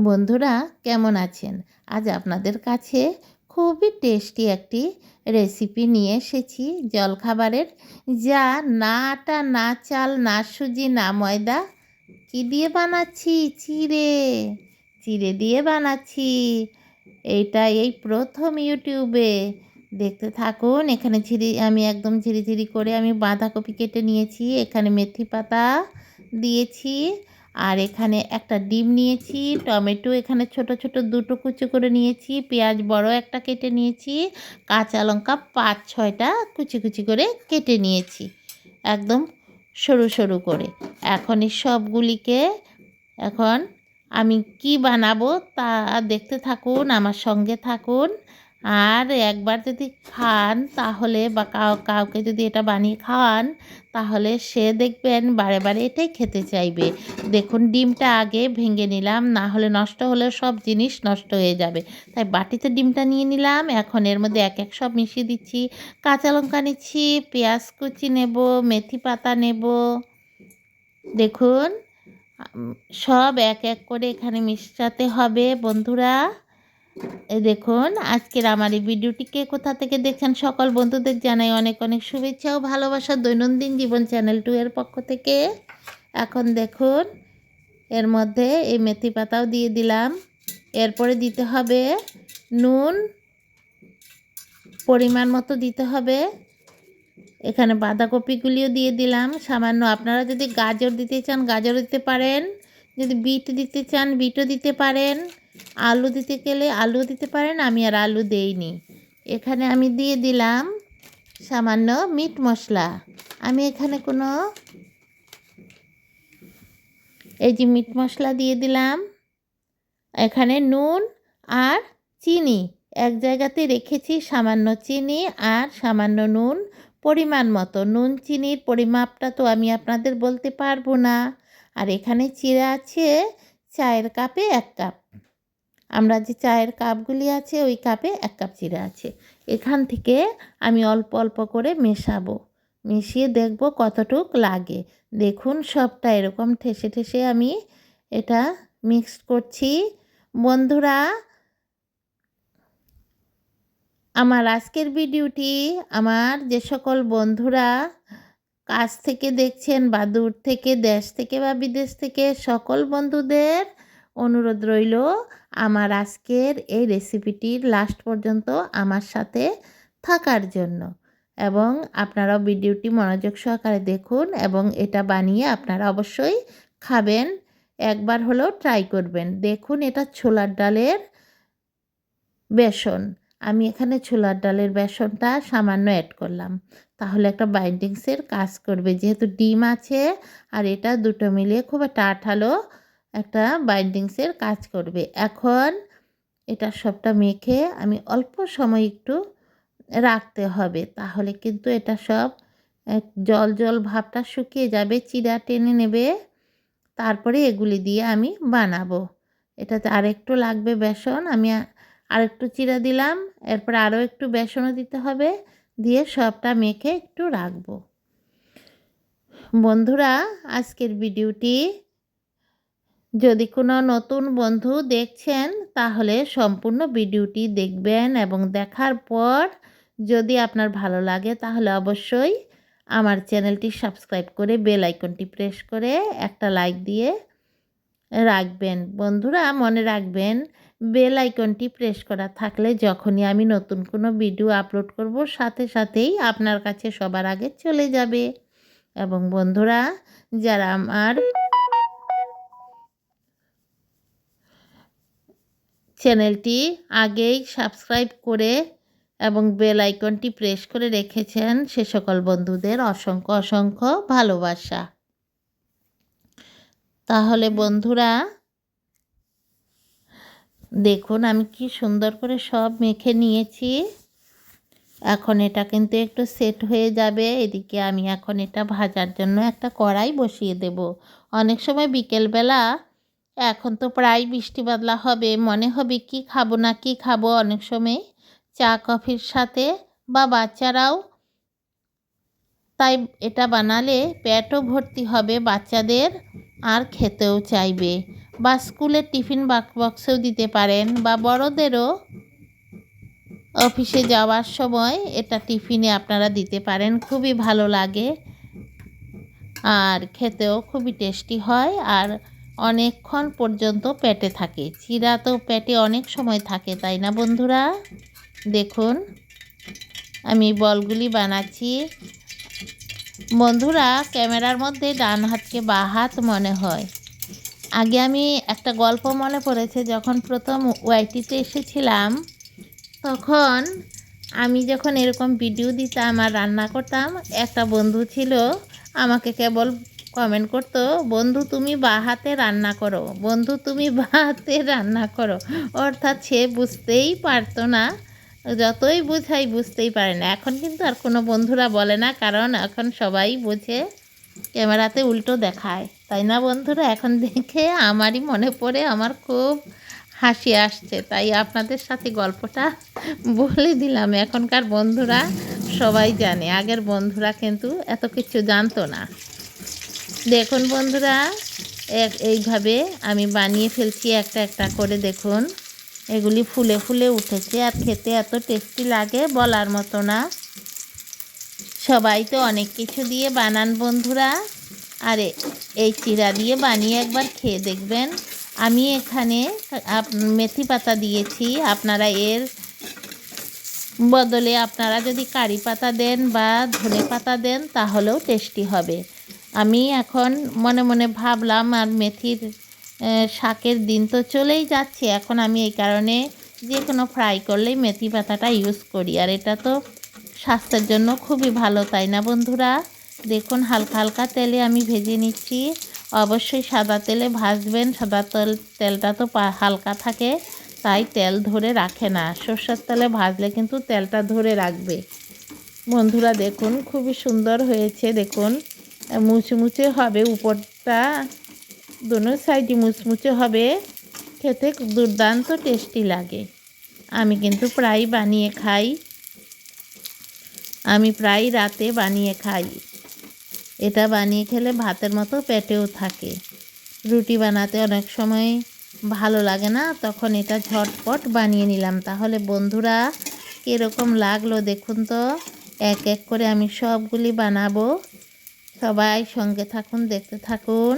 বন্ধুরা, কেমন আছেন? আজ আপনাদের কাছে খুবই টেস্টি একটি রেসিপি নিয়ে এসেছি জলখাবারের, যা না আটা, না চাল, না সুজি, না ময়দা। কি দিয়ে বানাচ্ছি? চিড়ে। চিড়ে দিয়ে বানাচ্ছি। এই প্রথম ইউটিউবে। দেখতে থাকুন। এখানে আমি একদম ঝিরিঝিরি করে আমি বাঁধাকপি কেটে নিয়েছি, এখানে মেথি পাতা দিয়েছি, আর এখানে একটা ডিম নিয়েছি, টমেটো এখানে ছোট ছোট দুটো কুচি করে নিয়েছি, পেঁয়াজ বড় একটা কেটে নিয়েছি, কাঁচা লঙ্কা 5-6টা কুচি কুচি করে কেটে নিয়েছি, একদম সরু সরু করে। এখন এই সবগুলিকে এখন আমি কি বানাবো তা দেখতে থাকুন, আমার সঙ্গে থাকুন। আর একবার যদি খান তাহলে বা কাউকে যদি এটা বানিয়ে খাওয়ান, তাহলে সে দেখবেন বারে বারে এটাই খেতে চাইবে। দেখুন, ডিমটা আগে ভেঙে নিলাম, না হলে নষ্ট হলে সব জিনিস নষ্ট হয়ে যাবে। তাই বাটিতে ডিমটা নিয়ে নিলাম। এখন এর মধ্যে এক এক সব মিশিয়ে দিচ্ছি। কাঁচা লঙ্কা নিচ্ছি, পেঁয়াজ কুচি নেব, মেথি পাতা নেব। দেখুন, সব এক এক করে এখানে মিশাতে হবে বন্ধুরা। এই দেখুন, আজকের আমার এই ভিডিওটিকে কোথা থেকে দেখছেন সকল বন্ধুদের জানাই অনেক অনেক শুভেচ্ছা ও ভালোবাসা দৈনন্দিন জীবন চ্যানেল 2 এর পক্ষ থেকে। এখন দেখুন, এর মধ্যে এই মেথি পাতাও দিয়ে দিলাম। এরপরে দিতে হবে নুন, পরিমাণ মতো দিতে হবে। এখানে বাঁধাকপিগুলিও দিয়ে দিলাম সামান্য। আপনারা যদি গাজর দিতে চান গাজরও দিতে পারেন, যদি বিট দিতে চান বিটও দিতে পারেন, আলু দিতে গেলে আলুও দিতে পারেন। আমি আর আলু দেইনি। এখানে আমি দিয়ে দিলাম সামান্য মিট মশলা। আমি এখানে এই যে মিট মশলা দিয়ে দিলাম। এখানে নুন আর চিনি এক জায়গাতে রেখেছি, সামান্য চিনি আর সামান্য নুন, পরিমাণ মতো। নুন চিনির পরিমাপটা তো আমি আপনাদের বলতে পারবো না। আর এখানে চিড়ে আছে চায়ের কাপে 1 কাপ। আমরা যে চায়ের কাপগুলি আছে ওই কাপে 1 কাপ চিড়ে আছে। এখান থেকে আমি অল্প অল্প করে মেশাবো, মিশিয়ে দেখব কতটুক লাগে। দেখুন, সবটা এরকম ঠেসে ঠেসে আমি এটা মিক্সড করছি। বন্ধুরা, আমার আজকের ভিডিওটি আমার যে সকল বন্ধুরা কাছ থেকে দেখছেন বা দূর থেকে, দেশ থেকে বা বিদেশ থেকে, সকল বন্ধুদের অনুরোধ রইল আমার আজকের এই রেসিপিটির লাস্ট পর্যন্ত আমার সাথে থাকার জন্য। এবং আপনারাও ভিডিওটি মনোযোগ সহকারে দেখুন এবং এটা বানিয়ে আপনারা অবশ্যই খাবেন। একবার হলেও ট্রাই করবেন। দেখুন, এটা ছোলার ডালের বেসন। আমি এখানে ছোলার ডালের বেসনটা সামান্য অ্যাড করলাম, তাহলে একটা বাইন্ডিংসের কাজ করবে। যেহেতু ডিম আছে আর এটা দুটো মিলিয়ে খুব একটা আঠালো একটা বাইন্ডিংসের কাজ করবে। এখন এটা সবটা মেখে আমি অল্প সময় একটু রাখতে হবে, তাহলে কিন্তু এটা সব জল জল ভাবটা শুকিয়ে যাবে, চিড়া টেনে নেবে। তারপরে এগুলি দিয়ে আমি বানাবো। এটাতে আরেকটু লাগবে বেসন। আমি আরেকটু চিড়া দিলাম, এরপর আরও একটু বেসনও দিতে হবে, দিয়ে সবটা মেখে একটু রাখবো। বন্ধুরা, আজকের ভিডিওটি যদি কোনো নতুন বন্ধু দেখছেন তাহলে সম্পূর্ণ ভিডিওটি দেখবেন এবং দেখার পর যদি আপনার ভালো লাগে তাহলে অবশ্যই আমার চ্যানেলটি সাবস্ক্রাইব করে বেল আইকনটি প্রেস করে একটা লাইক দিয়ে রাখবেন। বন্ধুরা, মনে রাখবেন, বেল আইকনটি প্রেস করা থাকলে যখনই আমি নতুন কোনো ভিডিও আপলোড করব সাথে সাথেই আপনার কাছে সবার আগে চলে যাবে। এবং বন্ধুরা, যারা আমার চ্যানেলটি আগেই সাবস্ক্রাইব করে এবং বেল আইকনটি প্রেস করে রেখেছেন সে সকল বন্ধুদের অসংখ্য অসংখ্য ভালোবাসা। তাহলে বন্ধুরা, দেখুন আমি কি সুন্দর করে সব মেখে নিয়েছি। এখন এটা কিন্তু একটু সেট হয়ে যাবে। এদিকে আমি এখন এটা ভাজার জন্য একটা কড়াই বসিয়ে দেব। অনেক সময় বিকেলবেলা, এখন তো প্রায় বৃষ্টি বাদলা হবে, মনে হবে কি খাবো না কি খাবো, অনেক সময় চা কফির সাথে বা বাচ্চারাও, তাই এটা বানালে পেটও ভর্তি হবে বাচ্চাদের আর খেতেও চাইবে। বা স্কুলের টিফিন বক্সেও দিতে পারেন, বা বড়দেরও অফিসে যাওয়ার সময় এটা টিফিনে আপনারা দিতে পারেন। খুবই ভালো লাগে আর খেতেও খুবই টেস্টি হয়, আর অনেকক্ষণ পর্যন্ত পেটে থাকে। চিড়া তো পেটে অনেক সময় থাকে, তাই না বন্ধুরা? দেখুন আমি বলগুলি বানাচ্ছি। বন্ধুরা, ক্যামেরার মধ্যে ডান হাতকে বাঁ হাত মনে হয়। আগে আমি একটা গল্প মনে পড়েছে, যখন প্রথম ওয়াইটিতে এসেছিলাম, তখন আমি যখন এরকম ভিডিও দিতাম আর রান্না করতাম, একটা বন্ধু ছিল, আমাকে কেবল কমেন্ট করতো, বন্ধু তুমি বাঁ হাতে রান্না করো, বন্ধু তুমি বাঁ হাতে রান্না করো। অর্থাৎ সে বুঝতেই পারতো না, যতই বোঝাই বুঝতেই পারে না। এখন কিন্তু আর কোনো বন্ধুরা বলে না, কারণ এখন সবাই বোঝে, ক্যামেরাতে উল্টো দেখায়, তাই না বন্ধুরা? এখন দেখে আমারই মনে পড়ে, আমার খুব হাসি আসছে, তাই আপনাদের সাথে গল্পটা বলে দিলাম। এখনকার বন্ধুরা সবাই জানে, আগের বন্ধুরা কিন্তু এত কিছু জানতো না। দেখুন বন্ধুরা, এইভাবে আমি বানিয়ে ফেলছি একটা একটা করে। দেখুন এগুলি ফুলে ফুলে উঠেছে, আর খেতে এত টেস্টি লাগে বলার মতো না। সবাই তো অনেক কিছু দিয়ে বানান বন্ধুরা, আর এই চিড়া দিয়ে বানিয়ে একবার খেয়ে দেখবেন। আমি এখানে মেথি পাতা দিয়েছি, আপনারা এর বদলে আপনারা যদি কারি পাতা দেন বা ধনে পাতা দেন তাহলেও টেস্টি হবে। আমি এখন মনে মনে ভাবলাম, আর মেথির শাকের দিন তো চলেই যাচ্ছে, এখন আমি এই কারণে যে কোনো ফ্রাই করলেই মেথি পাতাটা ইউজ করি, আর এটা তো স্বাস্থ্যের জন্য খুবই ভালো, তাই না বন্ধুরা? দেখুন হালকা হালকা তেলে আমি ভেজে নিচ্ছি। অবশ্যই সাদা তেলে ভাজবেন, সাদা তেলটা তো হালকা থাকে, তাই তেল ধরে রাখে না। সর্ষের তেলে ভাজলে কিন্তু তেলটা ধরে রাখবে। বন্ধুরা দেখুন খুবই সুন্দর হয়েছে, দেখুন মুচমুচে হবে, উপরটা দোনো সাইডই মুচমুচে হবে, খেতে দুর্দান্ত টেস্টি লাগে। আমি কিন্তু প্রায় বানিয়ে খাই, আমি প্রায় রাতে বানিয়ে খাই। এটা বানিয়ে খেলে ভাতের মতো পেটেও থাকে। রুটি বানাতে অনেক সময় ভালো লাগে না, তখন এটা ঝটপট বানিয়ে নিলাম। তাহলে বন্ধুরা কীরকম লাগলো দেখুন তো। এক এক করে আমি সবগুলি বানাবো, সবাই সঙ্গে থাকুন, দেখতে থাকুন।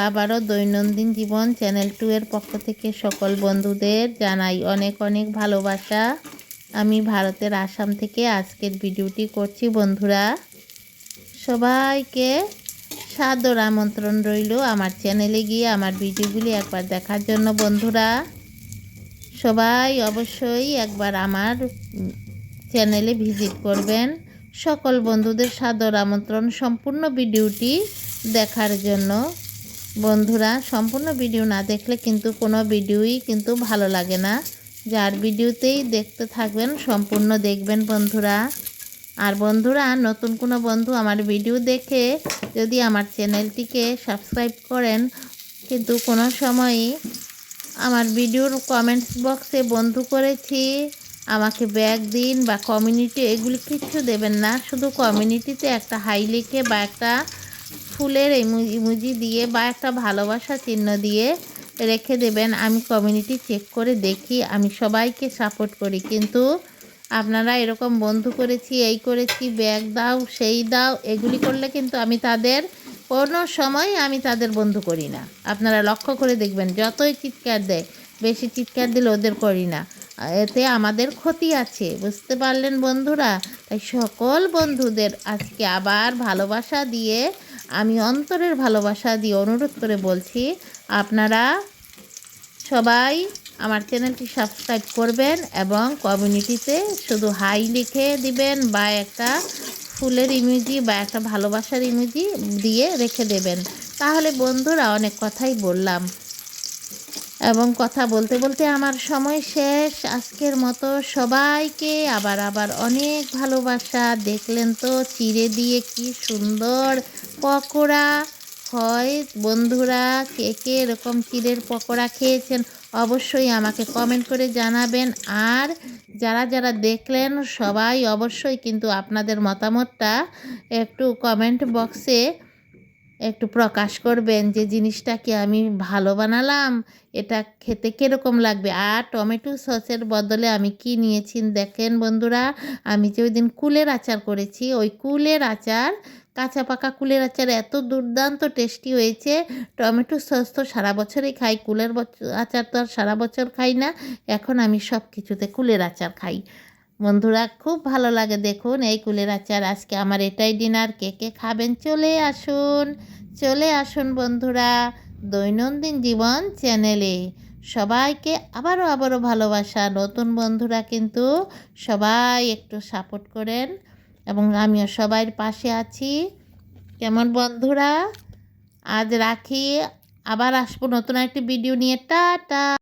আবারও দৈনন্দিন জীবন চ্যানেল 2 এর পক্ষ থেকে সকল বন্ধুদের জানাই অনেক অনেক ভালোবাসা। আমি ভারতের আসাম থেকে আজকের ভিডিওটি করছি বন্ধুরা। সবাইকে সাদর আমন্ত্রণ রইল আমার চ্যানেলে গিয়ে আমার ভিডিওগুলি একবার দেখার জন্য বন্ধুরা। সবাই অবশ্যই একবার আমার চ্যানেলে ভিজিট করবেন। সকল বন্ধুদের সাদর আমন্ত্রণ সম্পূর্ণ ভিডিওটি দেখার জন্য। বন্ধুরা সম্পূর্ণ ভিডিও না দেখলে কিন্তু কোনো ভিডিওই কিন্তু ভালো লাগে না, যার ভিডিওতেই দেখতে থাকবেন সম্পূর্ণ দেখবেন বন্ধুরা। আর বন্ধুরা, নতুন কোনো বন্ধু আমার ভিডিও দেখে যদি আমার চ্যানেলটিকে সাবস্ক্রাইব করেন, কিন্তু কোনো সময়ই আমার ভিডিওর কমেন্টস বক্সে বন্ধু করেছি, আমাকে ব্যাগ দিন বা কমিউনিটি এগুলি কিছু দেবেন না। শুধু কমিউনিটিতে একটা হাই লিখে বা একটা ফুলের ইমোজি দিয়ে বা একটা ভালোবাসা চিহ্ন দিয়ে রেখে দেবেন। আমি কমিউনিটি চেক করে দেখি, আমি সবাইকে সাপোর্ট করি, কিন্তু আপনারা এরকম বন্ধু করেছি, এই করেছি, ব্যাগ দাও, সেই দাও, এগুলি করলে কিন্তু আমি তাদের কোনো সময় আমি তাদের বন্ধু করি না। আপনারা লক্ষ্য করে দেখবেন, যতই চিৎকার দেয়, বেশি চিৎকার দিলে ওদের করি না, এতে আমাদের ক্ষতি আছে, বুঝতে পারলেন বন্ধুরা? তাই সকল বন্ধুদের আজকে আবার ভালোবাসা দিয়ে, আমি অন্তরের ভালোবাসা দিয়ে অনুরোধ করে বলছি, আপনারা সবাই আমার চ্যানেলটি সাবস্ক্রাইব করবেন এবং কমিউনিটিতে শুধু হাই লিখে দিবেন বা একটা ফুলের ইমোজি বা একটা ভালোবাসার ইমোজি দিয়ে রেখে দেবেন। তাহলে বন্ধুরা অনেক কথাই বললাম, এবং কথা বলতে বলতে আমার সময় শেষ। আজকের মতো সবাইকে আবার অনেক ভালোবাসা। দেখলেন তো চিড়ে দিয়ে কি সুন্দর পকোড়া হয় বন্ধুরা। কে কে এরকম চিড়ের পকোড়া খেয়েছেন অবশ্যই আমাকে কমেন্ট করে জানাবেন। আর যারা যারা দেখলেন সবাই অবশ্যই কিন্তু আপনাদের মতামতটা একটু কমেন্ট বক্সে একটু প্রকাশ করবেন যে জিনিসটা কি আমি ভালো বানালাম, এটা খেতে কীরকম লাগবে। আর টমেটো সসের বদলে আমি কি নিয়েছি দেখেন বন্ধুরা, আমি যে ওই দিন কুলের আচার করেছি, ওই কুলের আচার, কাঁচা পাকা কুলের আচার এত দুর্দান্ত টেস্টি হয়েছে। টমেটো সস তো সারা বছরই খাই, কুলের আচার তো আর সারা বছর খাই না। এখন আমি সব কিছুতে কুলের আচার খাই বন্ধুরা, খুব ভালো লাগে। দেখুন এই কুলের আচার, আজকে আমার এটাই ডিনার। কে কে খাবেন চলে আসুন, চলে আসুন বন্ধুরা দৈনন্দিন জীবন চ্যানেলে। সবাইকে আবারও ভালোবাসা। নতুন বন্ধুরা কিন্তু সবাই একটু সাপোর্ট করেন এবং আমিও সবার পাশে আছি। কেমন বন্ধুরা, আজ রাখি, আবার আসবো নতুন একটি ভিডিও নিয়ে। টাটা।